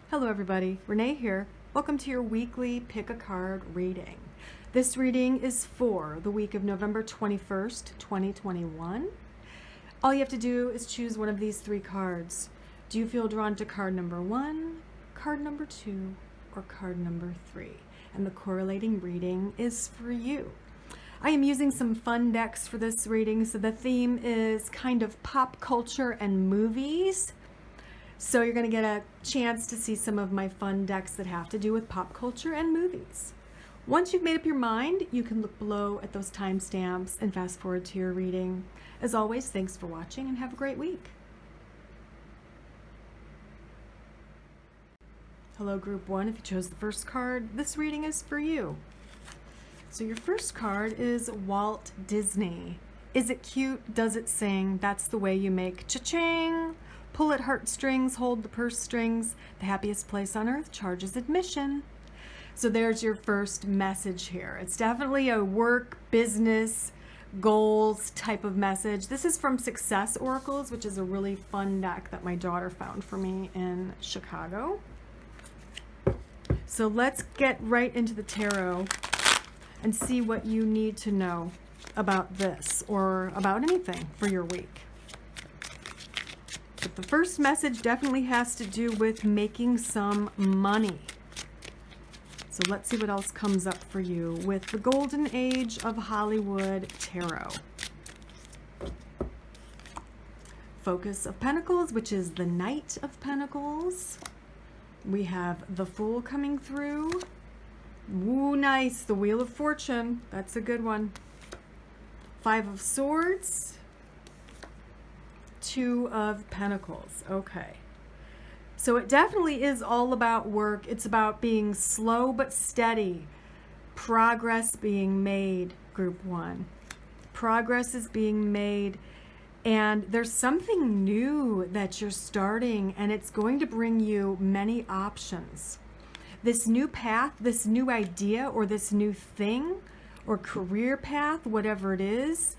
Hello everybody, Renee here. Welcome to your weekly pick a card reading. This reading is for the week of November 21st, 2021. All you have to do is choose one of these three cards. Do you feel drawn to card number 1, card number 2, or card number 3? And the correlating reading is for you. I am using some fun decks for this reading, so the theme is kind of pop culture and movies. So you're going to get a chance to see some of my fun decks that have to do with pop culture and movies. Once you've made up your mind, you can look below at those timestamps and fast forward to your reading. As always, thanks for watching and have a great week. Hello Group 1, if you chose the first card, this reading is for you. So your first card is Walt Disney. Is it cute? Does it sing? That's the way you make cha-ching. Pull at heartstrings, hold the purse strings. The happiest place on earth charges admission. So there's your first message here. It's definitely a work, business, goals type of message. This is from Success Oracles, which is a really fun deck that my daughter found for me in Chicago. So let's get right into the tarot and see what you need to know about this or about anything for your week. But the first message definitely has to do with making some money. So let's see what else comes up for you with the Golden Age of Hollywood Tarot. Focus of Pentacles, which is the Knight of Pentacles. We have the Fool coming through. Ooh, nice. The Wheel of Fortune. That's a good one. Five of Swords. Two of Pentacles. Okay. So it definitely is all about work. It's about being slow but steady. Progress being made, Group 1. Progress is being made. And there's something new that you're starting, and it's going to bring you many options. This new path, this new idea, or this new thing, or career path, whatever it is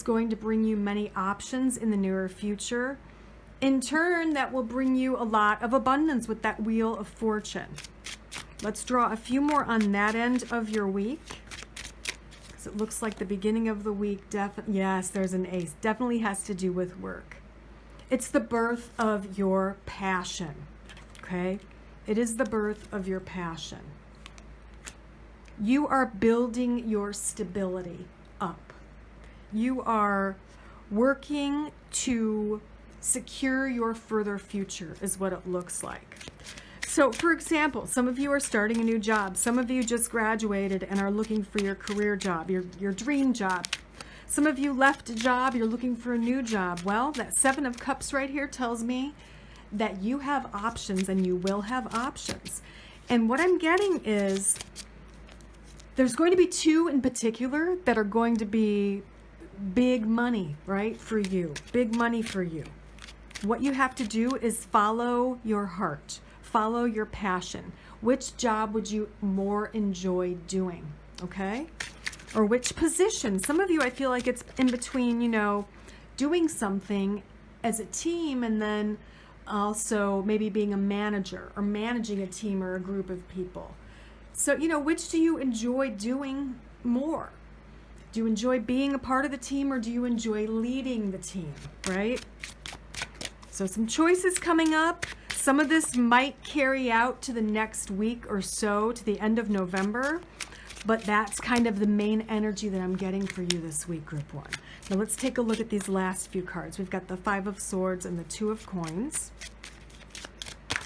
going to bring you many options in the near future. In turn, that will bring you a lot of abundance with that Wheel of Fortune. Let's draw a few more on that end of your week. So it looks like the beginning of the week, yes, there's an ace. Definitely has to do with work. It's the birth of your passion, okay? It is the birth of your passion. You are building your stability up. You are working to secure your further future is what it looks like. So for example, some of you are starting a new job. Some of you just graduated and are looking for your career job, your dream job. Some of you left a job, you're looking for a new job. Well, that Seven of Cups right here tells me that you have options and you will have options. And what I'm getting is there's going to be two in particular that are going to be big money, right, for you. Big money for you. What you have to do is follow your heart. Follow your passion. Which job would you more enjoy doing, okay? Or which position? Some of you, I feel like it's in between, you know, doing something as a team and then also maybe being a manager or managing a team or a group of people. So, you know, which do you enjoy doing more? Do you enjoy being a part of the team or do you enjoy leading the team, right? So some choices coming up. Some of this might carry out to the next week or so, to the end of November, but that's kind of the main energy that I'm getting for you this week, Group 1. Now let's take a look at these last few cards. We've got the Five of Swords and the Two of Coins.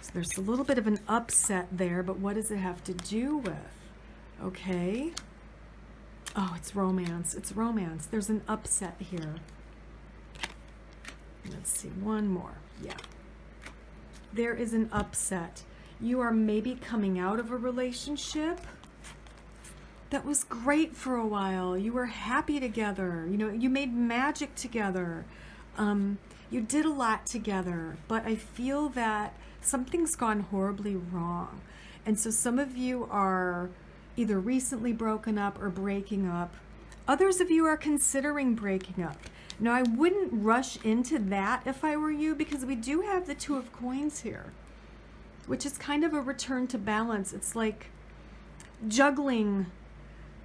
So there's a little bit of an upset there, but what does it have to do with? Okay. Oh, it's romance. It's romance. There's an upset here. Let's see, one more. Yeah. There is an upset. You are maybe coming out of a relationship that was great for a while. You were happy together. You know, you made magic together. You did a lot together, but I feel that something's gone horribly wrong. And so some of you are either recently broken up or breaking up. Others of you are considering breaking up. Now, I wouldn't rush into that if I were you, because we do have the Two of Coins here. which is kind of a return to balance. It's like juggling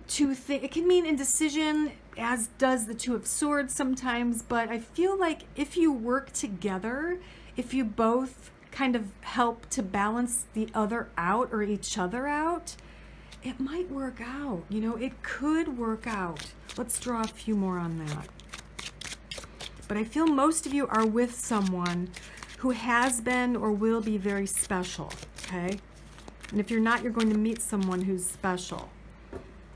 two things. It can mean indecision, as does the Two of Swords sometimes, but I feel like if you work together, if you both kind of help to balance the other out or each other out, it might work out. You know, it could work out. Let's draw a few more on that. But I feel most of you are with someone who has been or will be very special, okay? And if you're not, you're going to meet someone who's special.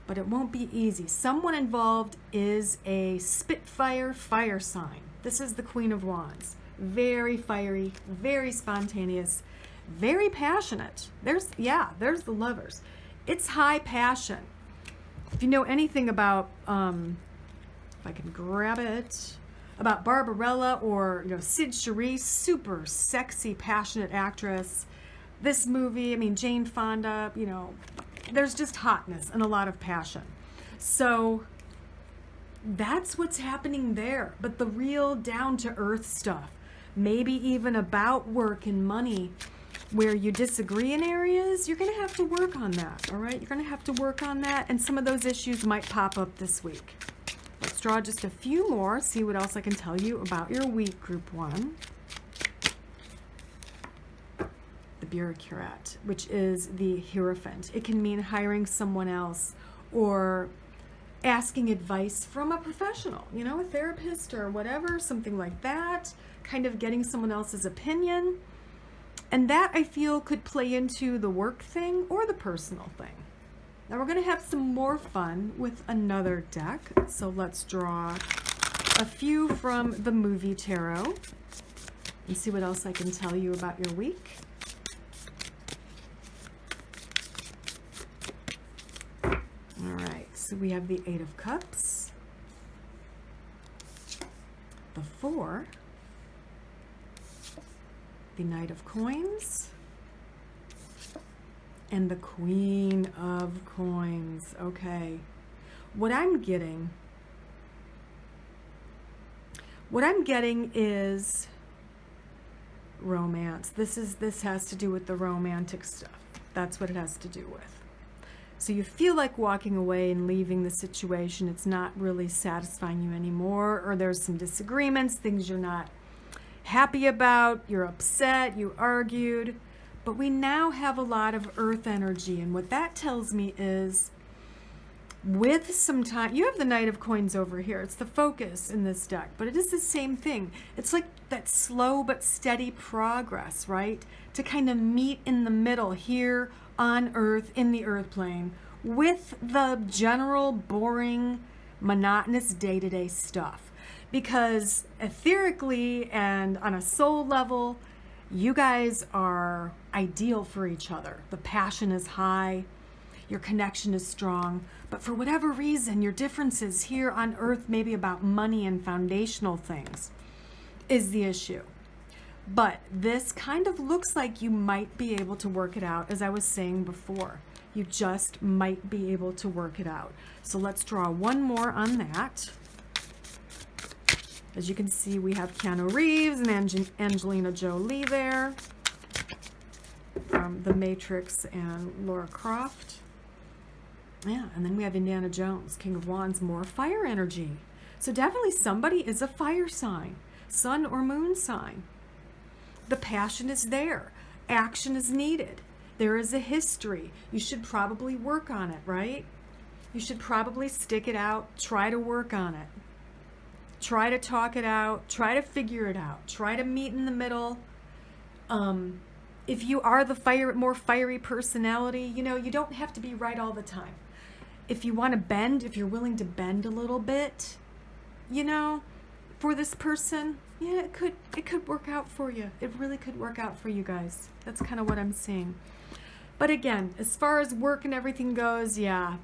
But it won't be easy. Someone involved is a Spitfire fire sign. This is the Queen of Wands. Very fiery, very spontaneous, very passionate. There's the Lovers. It's high passion. If you know anything about, if I can grab it, about Barbarella or, you know, Sid Charisse, super sexy, passionate actress. This movie, I mean, Jane Fonda, you know, there's just hotness and a lot of passion. So that's what's happening there. But the real down-to-earth stuff, maybe even about work and money, where you disagree in areas, you're going to have to work on that, all right? You're going to have to work on that, and some of those issues might pop up this week. Let's draw just a few more, see what else I can tell you about your week, Group 1. The Bureaucrat, which is the Hierophant. It can mean hiring someone else or asking advice from a professional, you know, a therapist or whatever, something like that, kind of getting someone else's opinion. And that, I feel, could play into the work thing or the personal thing. Now we're going to have some more fun with another deck. So let's draw a few from the movie tarot and see what else I can tell you about your week. All right, so we have the Eight of Cups, the Four, the Knight of Coins, and the Queen of Coins. Okay, what I'm getting is romance. This has to do with the romantic stuff. That's what it has to do with. So you feel like walking away and leaving the situation. It's not really satisfying you anymore, or there's some disagreements, things you're not happy about, you're upset, you argued. But we now have a lot of earth energy, and what that tells me is with some time, you have the Knight of Coins over here. It's the focus in this deck, but it is the same thing. It's like that slow but steady progress, right? To kind of meet in the middle here on Earth, in the Earth plane, with the general boring, monotonous day-to-day stuff. Because etherically and on a soul level, you guys are ideal for each other. The passion is high, your connection is strong, but for whatever reason, your differences here on Earth, maybe about money and foundational things, is the issue. But this kind of looks like you might be able to work it out, as I was saying before. You just might be able to work it out. So let's draw one more on that. As you can see, we have Keanu Reeves and Angelina Jolie there. The Matrix and Laura Croft. Yeah, and then we have Indiana Jones, King of Wands, more fire energy. So definitely somebody is a fire sign, sun or moon sign. The passion is there. Action is needed. There is a history. You should probably work on it, right? You should probably stick it out, try to work on it. Try to talk it out, try to figure it out, try to meet in the middle. If you are the more fiery personality, you know, you don't have to be right all the time. If you want to bend, if you're willing to bend a little bit, you know, for this person, yeah, it could work out for you. It really could work out for you guys. That's kind of what I'm seeing. But again, as far as work and everything goes, yeah,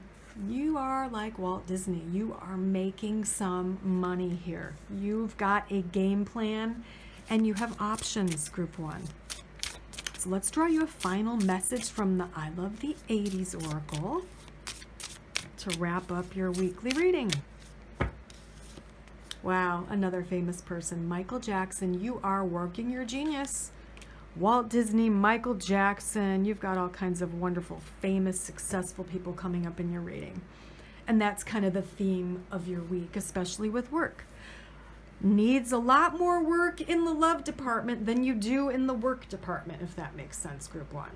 you are like Walt Disney. You are making some money here. You've got a game plan and you have options, Group 1. So let's draw you a final message from the I Love the 80s Oracle to wrap up your weekly reading. Wow, another famous person. Michael Jackson, you are working your genius. Walt Disney, Michael Jackson. You've got all kinds of wonderful, famous, successful people coming up in your reading. And that's kind of the theme of your week, especially with work. Needs a lot more work in the love department than you do in the work department, if that makes sense, Group 1.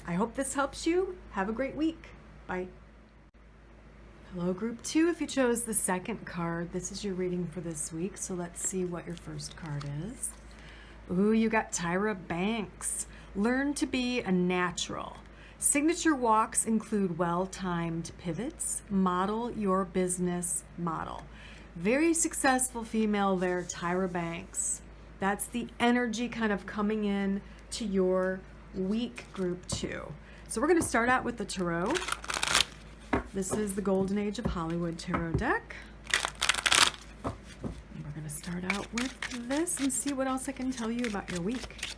I hope this helps you. Have a great week. Bye. Hello, Group 2. If you chose the second card, this is your reading for this week. So let's see what your first card is. Ooh, you got Tyra Banks. Learn to be a natural. Signature walks include well-timed pivots. Model your business model. Very successful female there, Tyra Banks. That's the energy kind of coming in to your week, Group 2. So we're going to start out with the tarot. This is the Golden Age of Hollywood tarot deck. We're going to start out with this and see what else I can tell you about your week.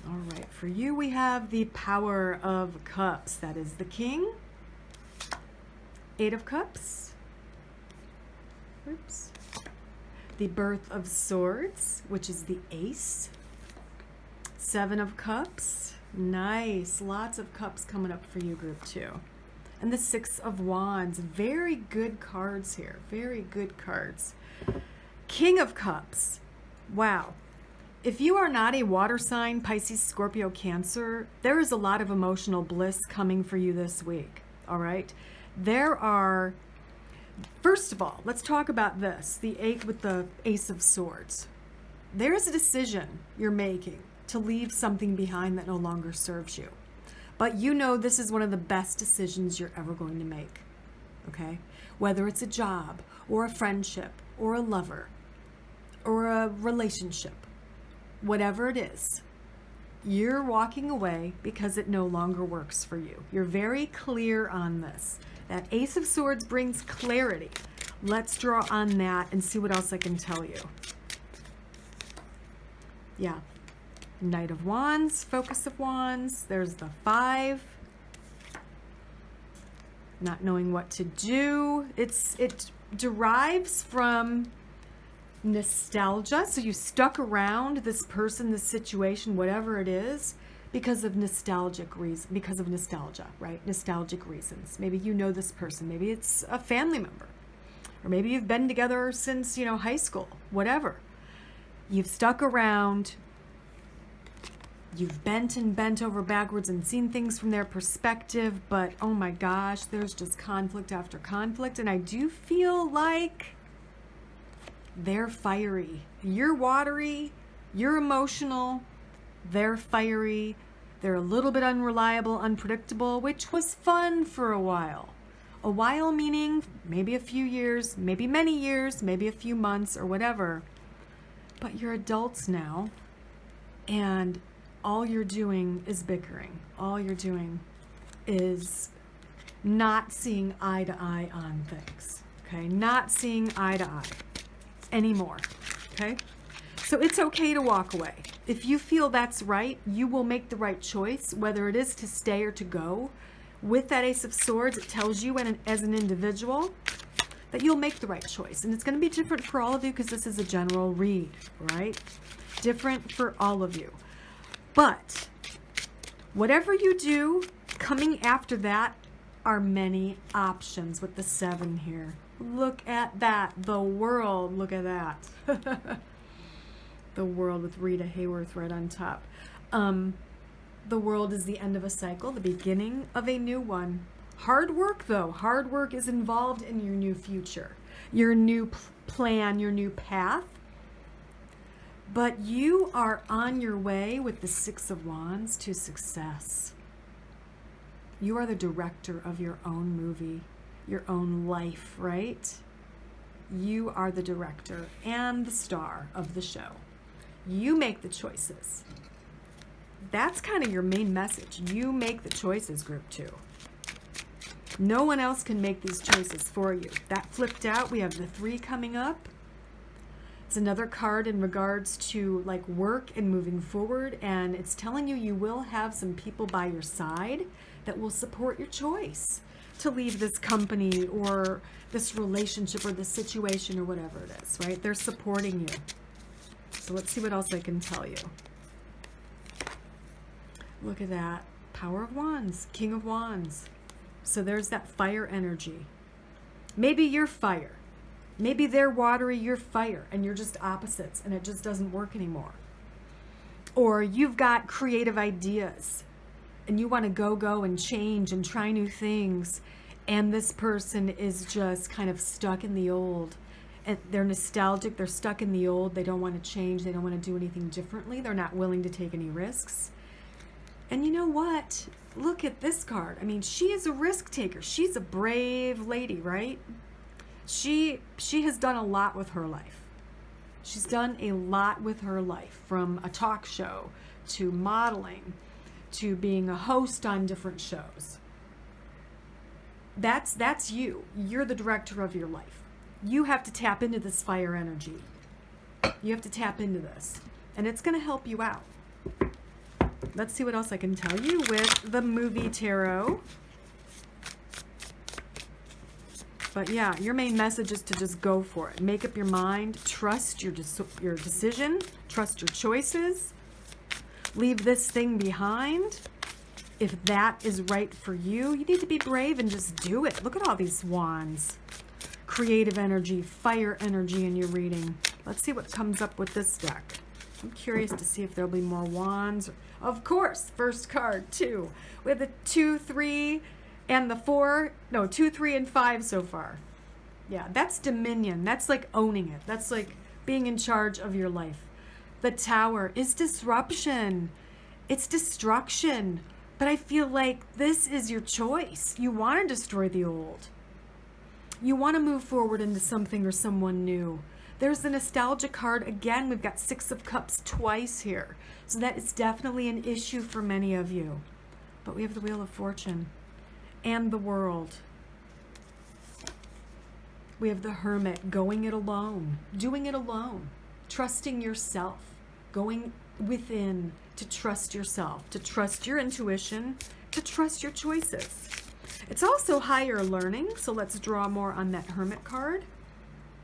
All right, for you we have the Power of Cups. That is the King. 8 of Cups. Oops. The Birth of Swords, which is the Ace. 7 of Cups. Nice. Lots of cups coming up for you, Group 2. And the 6 of Wands. Very good cards here. Very good cards. King of Cups. Wow. If you are not a water sign, Pisces, Scorpio, Cancer, there is a lot of emotional bliss coming for you this week. All right. There are, first of all, let's talk about this, the 8 with the Ace of Swords. There is a decision you're making to leave something behind that no longer serves you. But you know this is one of the best decisions you're ever going to make. Okay? Whether it's a job or a friendship or a lover or a relationship, whatever it is, you're walking away because it no longer works for you. You're very clear on this. That Ace of Swords brings clarity. Let's draw on that and see what else I can tell you. Yeah. Knight of Wands, Focus of Wands. There's the 5. Not knowing what to do. It derives from nostalgia. So you stuck around this person, this situation, whatever it is, because of nostalgic reason, because of nostalgia, right? Nostalgic reasons. Maybe you know this person. Maybe it's a family member. Or maybe you've been together since, high school, whatever. You've stuck around. You've bent and bent over backwards and seen things from their perspective, but oh my gosh, there's just conflict after conflict. And I do feel like they're fiery. You're watery. You're emotional. They're fiery. They're a little bit unreliable, unpredictable, which was fun for a while. A while meaning maybe a few years, maybe many years, maybe a few months or whatever. But you're adults now, and all you're doing is bickering. All you're doing is not seeing eye to eye on things. Okay? Not seeing eye to eye anymore. Okay? So it's okay to walk away. If you feel that's right, you will make the right choice, whether it is to stay or to go. With that Ace of Swords, it tells you as an individual that you'll make the right choice. And it's going to be different for all of you because this is a general read, right? Different for all of you. But whatever you do, coming after that are many options with the 7 here. Look at that. The World. Look at that. The World with Rita Hayworth right on top. The World is the end of a cycle, the beginning of a new one. Hard work, though. Hard work is involved in your new future, your new plan, your new path. But you are on your way with the 6 of Wands to success. You are the director of your own movie, your own life, right? You are the director and the star of the show. You make the choices. That's kind of your main message. You make the choices, Group 2. No one else can make these choices for you. That flipped out. We have the 3 coming up. It's another card in regards to like work and moving forward, and it's telling you you will have some people by your side that will support your choice. to leave this company or this relationship or this situation or whatever it is, right? They're supporting you. So let's see what else I can tell you. Look at that. Power of Wands, King of Wands. So there's that fire energy. Maybe you're fire. Maybe they're watery, you're fire, and you're just opposites, and it just doesn't work anymore. Or you've got creative ideas, and you want to go and change and try new things, and this person is just kind of stuck in the old. And they're nostalgic, they're stuck in the old, they don't want to change, they don't want to do anything differently, they're not willing to take any risks. And you know what? Look at this card. I mean, she is a risk taker. She's a brave lady, right? She has done a lot with her life. She's done a lot with her life, from a talk show to modeling to being a host on different shows. That's you. You're the director of your life. You have to tap into this fire energy. You have to tap into this, and it's going to help you out. Let's see what else I can tell you with the movie tarot. But yeah, your main message is to just go for it. Make up your mind. Trust your decision. Trust your choices. Leave this thing behind. If that is right for you, you need to be brave and just do it. Look at all these wands. Creative energy, fire energy in your reading. Let's see what comes up with this deck. I'm curious to see if there'll be more wands. Of course, first card, 2. We have the 2, 3, and the 4. No, 2, 3, and 5 so far. Yeah, that's dominion. That's like owning it. That's like being in charge of your life. The Tower is disruption. It's destruction. But I feel like this is your choice. You want to destroy the old. You want to move forward into something or someone new. There's the nostalgia card. Again, we've got 6 of Cups twice here. So that is definitely an issue for many of you. But we have the Wheel of Fortune and the World. We have the Hermit, going it alone, doing it alone, trusting yourself, going within to trust yourself, to trust your intuition, to trust your choices. It's also higher learning, so let's draw more on that Hermit card.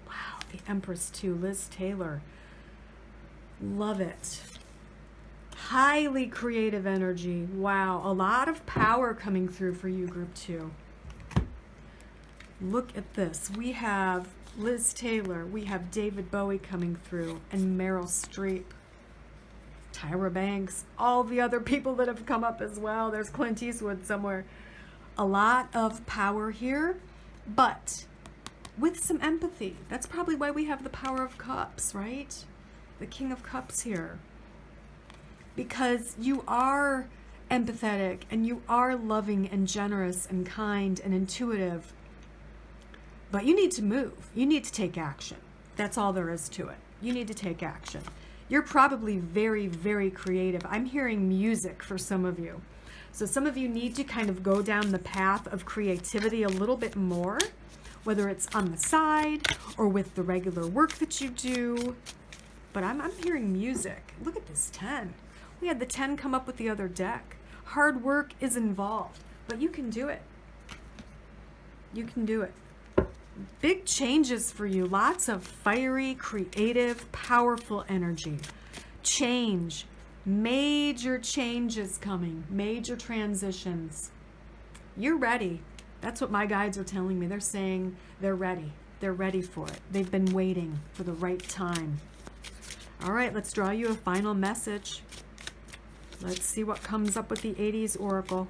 Wow, the Empress too, Liz Taylor. Love it. Highly creative energy. Wow, a lot of power coming through for you, Group 2. Look at this. We have Liz Taylor, we have David Bowie coming through, and Meryl Streep, Tyra Banks, all the other people that have come up as well. There's Clint Eastwood somewhere. A lot of power here, but with some empathy. That's probably why we have the Power of Cups, right? The King of Cups here. Because you are empathetic, and you are loving and generous and kind and intuitive. But you need to move. You need to take action. That's all there is to it. You need to take action. You're probably very, very creative. I'm hearing music for some of you. So some of you need to kind of go down the path of creativity a little bit more, whether it's on the side or with the regular work that you do. But I'm hearing music. Look at this 10. We had the 10 come up with the other deck. Hard work is involved, but you can do it. You can do it. Big changes for you. Lots of fiery, creative, powerful energy. Change. Major changes coming. Major transitions. You're ready. That's what my guides are telling me. They're saying they're ready. They're ready for it. They've been waiting for the right time. All right, let's draw you a final message. Let's see what comes up with the 80s Oracle.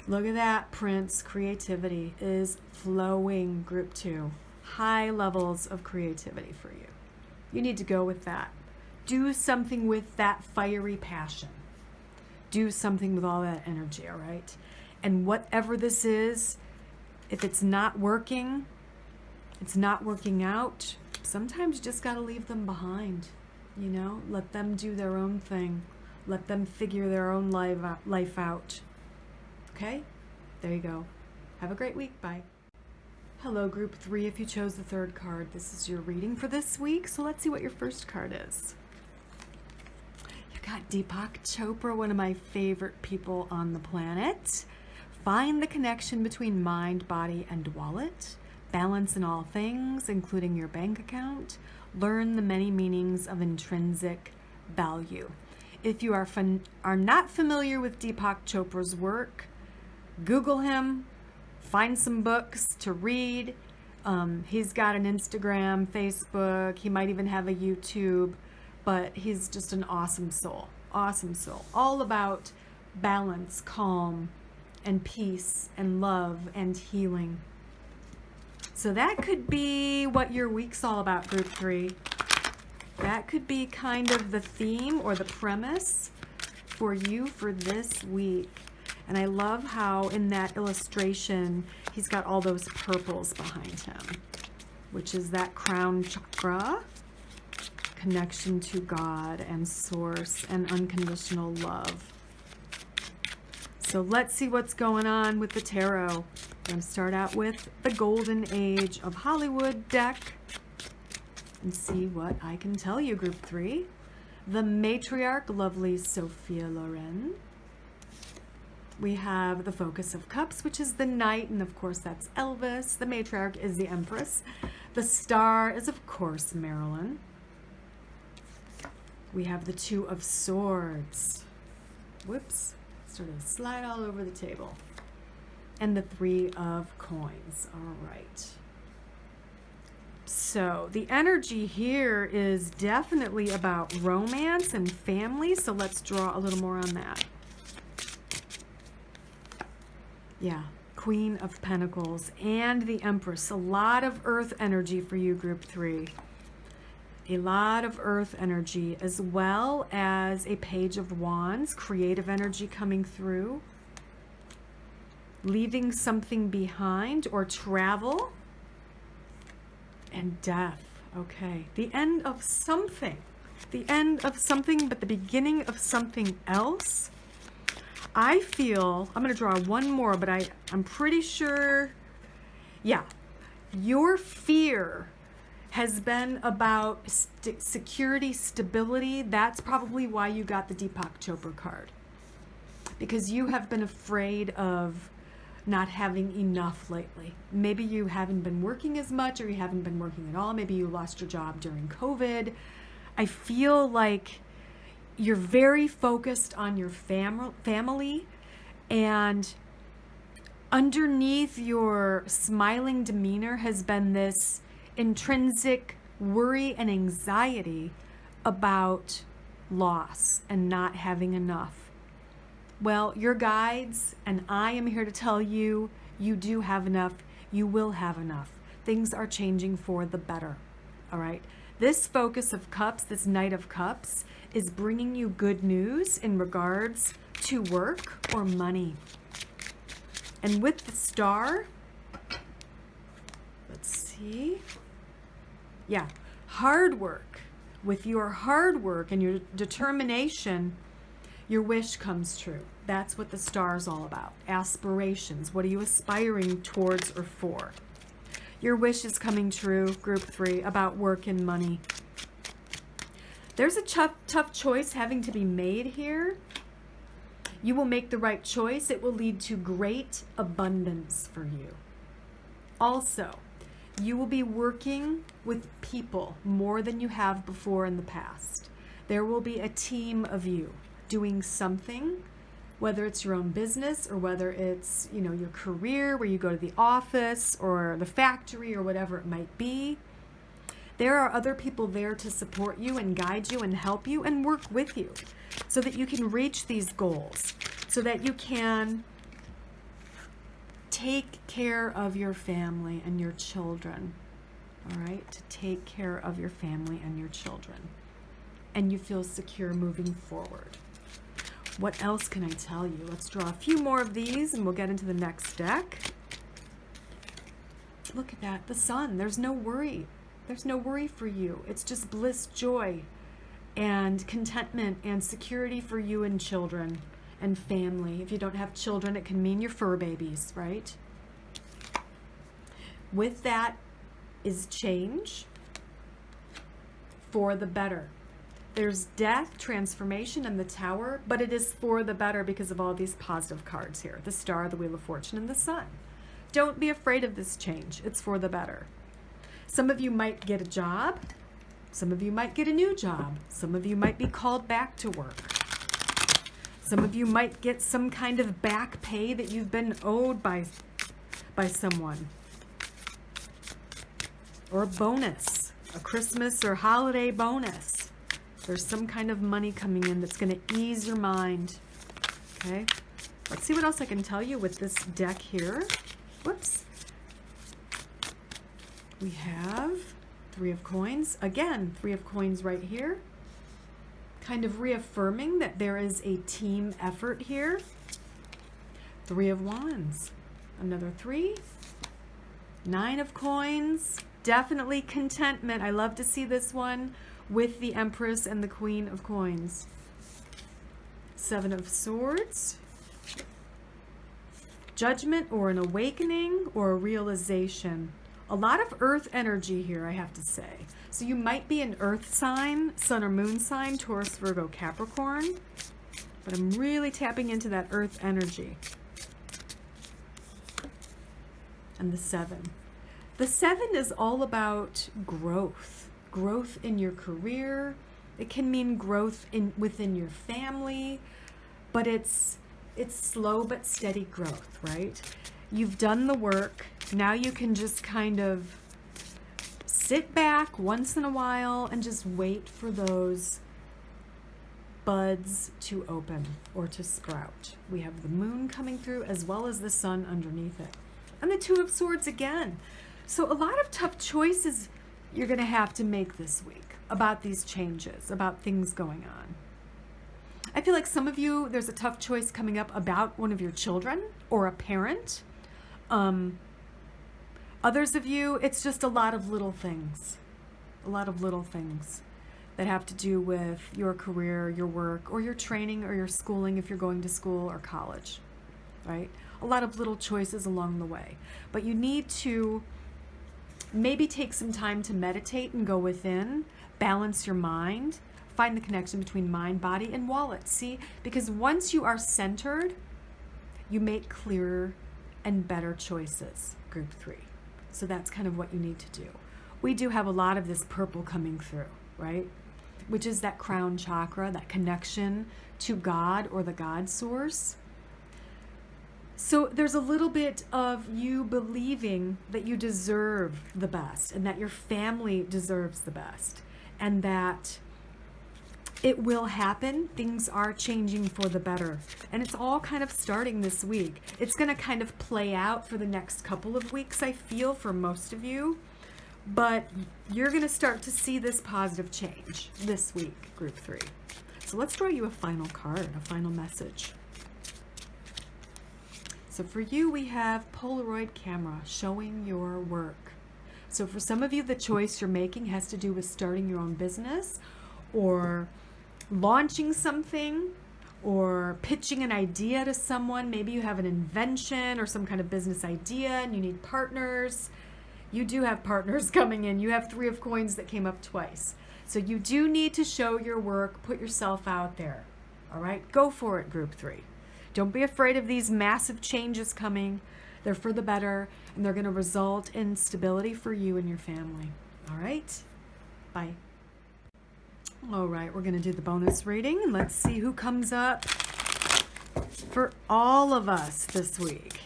Look at that, Prince. Creativity is flowing, Group 2. High levels of creativity for you. You need to go with that. Do something with that fiery passion. Do something with all that energy, all right? And whatever this is, if it's not working, it's not working out, sometimes you just got to leave them behind, you know? Let them do their own thing. Let them figure their own life out. Okay? There you go. Have a great week. Bye. Hello, Group 3. If you chose the 3rd card, this is your reading for this week. So let's see what your first card is. I've got Deepak Chopra, one of my favorite people on the planet. Find the connection between mind, body, and wallet. Balance in all things, including your bank account. Learn the many meanings of intrinsic value. If you are not familiar with Deepak Chopra's work, Google him, find some books to read. He's got an Instagram, Facebook, he might even have a YouTube, but he's just an awesome soul, all about balance, calm, and peace, and love, and healing. So that could be what your week's all about, Group 3. That could be kind of the theme or the premise for you for this week. And I love how in that illustration, he's got all those purples behind him, which is that crown chakra, connection to God and source and unconditional love. So let's see what's going on with the tarot. I'm going to start out with the Golden Age of Hollywood deck and see what I can tell you, Group 3. The Matriarch, lovely Sophia Loren. We have the Focus of Cups, which is the Knight, and of course that's Elvis. The Matriarch is the Empress. The Star is, of course, Marilyn. We have the Two of Swords. Whoops, sort of slide all over the table. And the Three of Coins. All right. So the energy here is definitely about romance and family, so let's draw a little more on that. Yeah, Queen of Pentacles and the Empress. A lot of earth energy for you, Group 3. A lot of earth energy, as well as a Page of Wands, creative energy coming through. Leaving something behind or travel. And death. Okay, the end of something. The end of something, but the beginning of something else. I feel, I'm going to draw one more, but I'm pretty sure, yeah, your fear has been about security, stability. That's probably why you got the Deepak Chopra card. Because you have been afraid of not having enough lately. Maybe you haven't been working as much, or you haven't been working at all. Maybe you lost your job during COVID. I feel like you're very focused on your family, and underneath your smiling demeanor has been this intrinsic worry and anxiety about loss and not having enough. Well, your guides and I am here to tell you, you do have enough. You will have enough. Things are changing for the better. All right. This Focus of Cups, this Knight of Cups, is bringing you good news in regards to work or money. And with the Star, let's see. Yeah, hard work. With your hard work and your determination, your wish comes true. That's what the Star is all about. Aspirations. What are you aspiring towards or for? Your wish is coming true, Group 3, about work and money. There's a tough choice having to be made here. You will make the right choice. It will lead to great abundance for you. Also, you will be working with people more than you have before in the past. There will be a team of you doing something, whether it's your own business or whether it's, your career where you go to the office or the factory or whatever it might be. There are other people there to support you and guide you and help you and work with you so that you can reach these goals, so that you can take care of your family and your children. All right? To take care of your family and your children. And you feel secure moving forward. What else can I tell you? Let's draw a few more of these and we'll get into the next deck. Look at that, the Sun. There's no worry. There's no worry for you. It's just bliss, joy, and contentment and security for you and children and family. If you don't have children, it can mean your fur babies, right? With that is change for the better. There's death, transformation, and the Tower, but it is for the better because of all these positive cards here. The Star, the Wheel of Fortune, and the Sun. Don't be afraid of this change. It's for the better. Some of you might get a job. Some of you might get a new job. Some of you might be called back to work. Some of you might get some kind of back pay that you've been owed by someone. Or a bonus, a Christmas or holiday bonus. There's some kind of money coming in that's going to ease your mind. Okay, let's see what else I can tell you with this deck here. Whoops. We have Three of Coins. Again, Three of Coins right here. Kind of reaffirming that there is a team effort here. Three of Wands. Another 3. 9 of Coins. Definitely contentment. I love to see this one with the Empress and the Queen of Coins. 7 of Swords. Judgment or an awakening or a realization. A lot of earth energy here, I have to say. So you might be an earth sign, sun or moon sign, Taurus, Virgo, Capricorn. But I'm really tapping into that earth energy. And the 7. The 7 is all about growth. Growth in your career. It can mean growth within your family. But it's slow but steady growth, right? You've done the work. Now you can just kind of sit back once in a while and just wait for those buds to open or to sprout. We have the moon coming through as well as the sun underneath it. And the 2 of Swords again. So a lot of tough choices you're going to have to make this week about these changes, about things going on. I feel like some of you, there's a tough choice coming up about one of your children or a parent. Others of you, it's just a lot of little things. A lot of little things that have to do with your career, your work, or your training or your schooling if you're going to school or college, right? A lot of little choices along the way. But you need to maybe take some time to meditate and go within, balance your mind, find the connection between mind, body, and wallet. See, because once you are centered, you make clearer and better choices, group 3. So that's kind of what you need to do. We do have a lot of this purple coming through, right? Which is that crown chakra, that connection to God or the God source. So there's a little bit of you believing that you deserve the best and that your family deserves the best and that it will happen. Things are changing for the better. And it's all kind of starting this week. It's going to kind of play out for the next couple of weeks, I feel, for most of you. But you're going to start to see this positive change this week, group 3. So let's draw you a final card, a final message. So for you, we have Polaroid camera showing your work. So for some of you, the choice you're making has to do with starting your own business or launching something or pitching an idea to someone. Maybe you have an invention or some kind of business idea and you need partners. You do have partners coming in. You have 3 of Coins that came up twice. So you do need to show your work, put yourself out there. All right, go for it, group 3. Don't be afraid of these massive changes coming. They're for the better, and they're going to result in stability for you and your family. All right? Bye. All right, we're going to do the bonus reading, and let's see who comes up for all of us this week.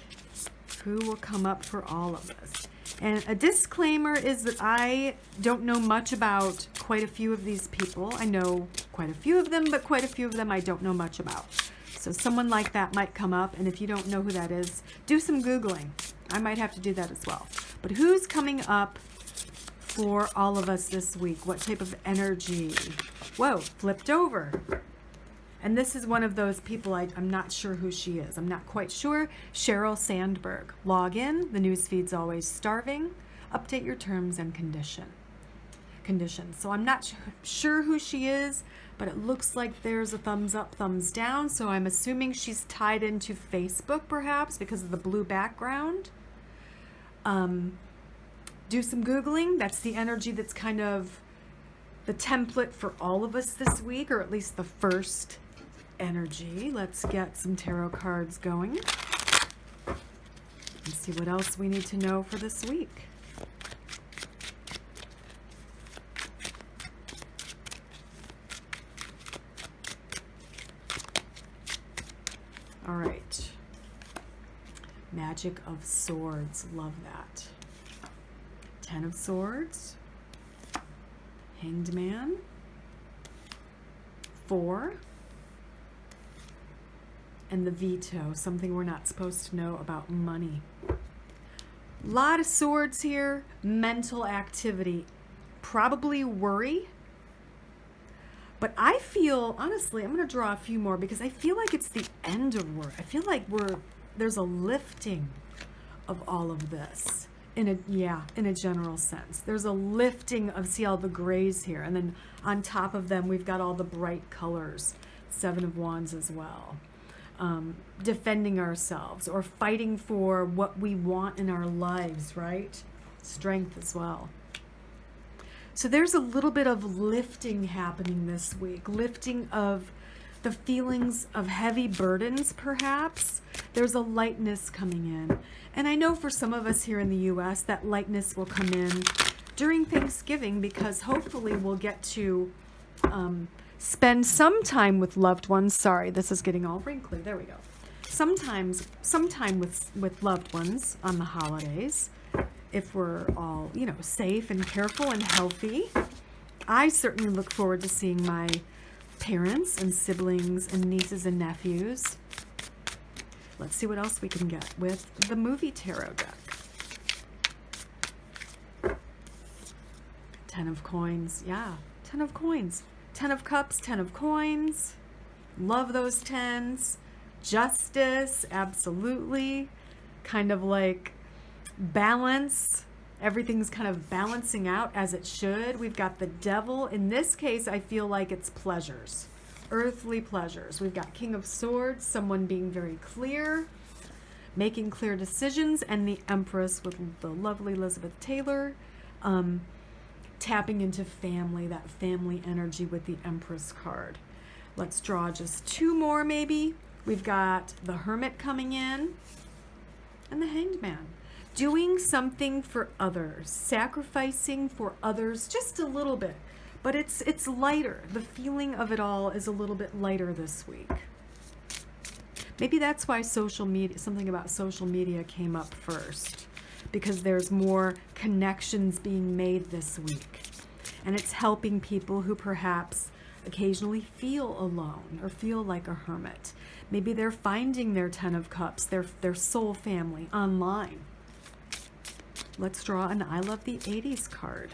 Who will come up for all of us? And a disclaimer is that I don't know much about quite a few of these people. I know quite a few of them, but quite a few of them I don't know much about. So someone like that might come up, and if you don't know who that is, do some Googling. I might have to do that as well. But who's coming up for all of us this week? What type of energy? Whoa, flipped over. And this is one of those people I'm not sure who she is. I'm not quite sure. Sheryl Sandberg. Log in. The news feed's always starving. Update your terms and conditions. So I'm not sure who she is, but it looks like there's a thumbs up, thumbs down. So I'm assuming she's tied into Facebook perhaps because of the blue background. Do some Googling. That's the energy that's kind of the template for all of us this week, or at least the first energy. Let's get some tarot cards going and see what else we need to know for this week. All right. Magic of Swords. Love that. 10 of Swords. Hanged Man. 4. And the Veto. Something we're not supposed to know about money. A lot of swords here. Mental activity. Probably worry. But I feel, honestly, I'm going to draw a few more because I feel like it's the end of work. I feel like there's a lifting of all of this in a general sense. There's a lifting of, see all the grays here. And then on top of them, we've got all the bright colors. 7 of Wands as well. Defending ourselves or fighting for what we want in our lives, right? Strength as well. So there's a little bit of lifting happening this week, lifting of the feelings of heavy burdens, perhaps. There's a lightness coming in. And I know for some of us here in the U.S., that lightness will come in during Thanksgiving because hopefully we'll get to spend some time with loved ones. Sorry, this is getting all wrinkly. There we go. Some time with loved ones on the holidays. If we're all, safe and careful and healthy. I certainly look forward to seeing my parents and siblings and nieces and nephews. Let's see what else we can get with the movie tarot deck. 10 of coins. Yeah, 10 of coins. 10 of cups, 10 of coins. Love those 10s. Justice, absolutely. Kind of like balance. Everything's kind of balancing out as it should. We've got the Devil. In this case, I feel like it's pleasures, earthly pleasures. We've got King of Swords, someone being very clear, making clear decisions, and the Empress with the lovely Elizabeth Taylor, tapping into family, that family energy with the Empress card. Let's draw just 2 more maybe. We've got the Hermit coming in and the Hanged Man. Doing something for others, sacrificing for others just a little bit, but it's lighter. The feeling of it all is a little bit lighter this week. Maybe that's why something about social media came up first, because there's more connections being made this week, and it's helping people who perhaps occasionally feel alone or feel like a hermit. Maybe they're finding their 10 of Cups, their soul family online. Let's draw an I Love the 80s card.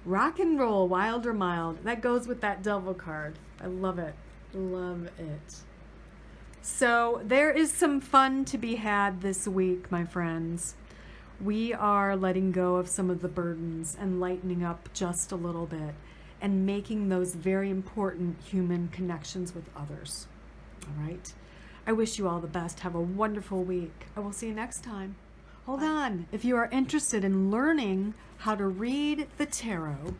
Rock and roll, wild or mild. That goes with that Devil card. I love it. Love it. So there is some fun to be had this week, my friends. We are letting go of some of the burdens and lightening up just a little bit and making those very important human connections with others. All right? I wish you all the best. Have a wonderful week. I will see you next time. Hold on. If you are interested in learning how to read the tarot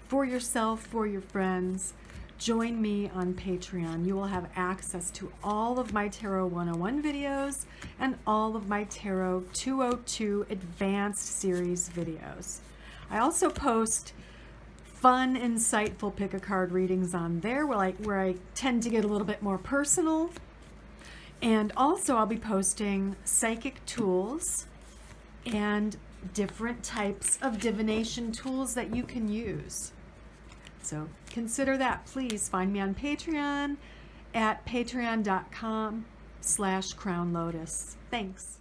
for yourself, for your friends, join me on Patreon. You will have access to all of my Tarot 101 videos and all of my Tarot 202 Advanced Series videos. I also post fun, insightful pick-a-card readings on there where I tend to get a little bit more personal. And also I'll be posting psychic tools and different types of divination tools that you can use. So consider that. Please find me on Patreon at patreon.com/crownlotus. Thanks.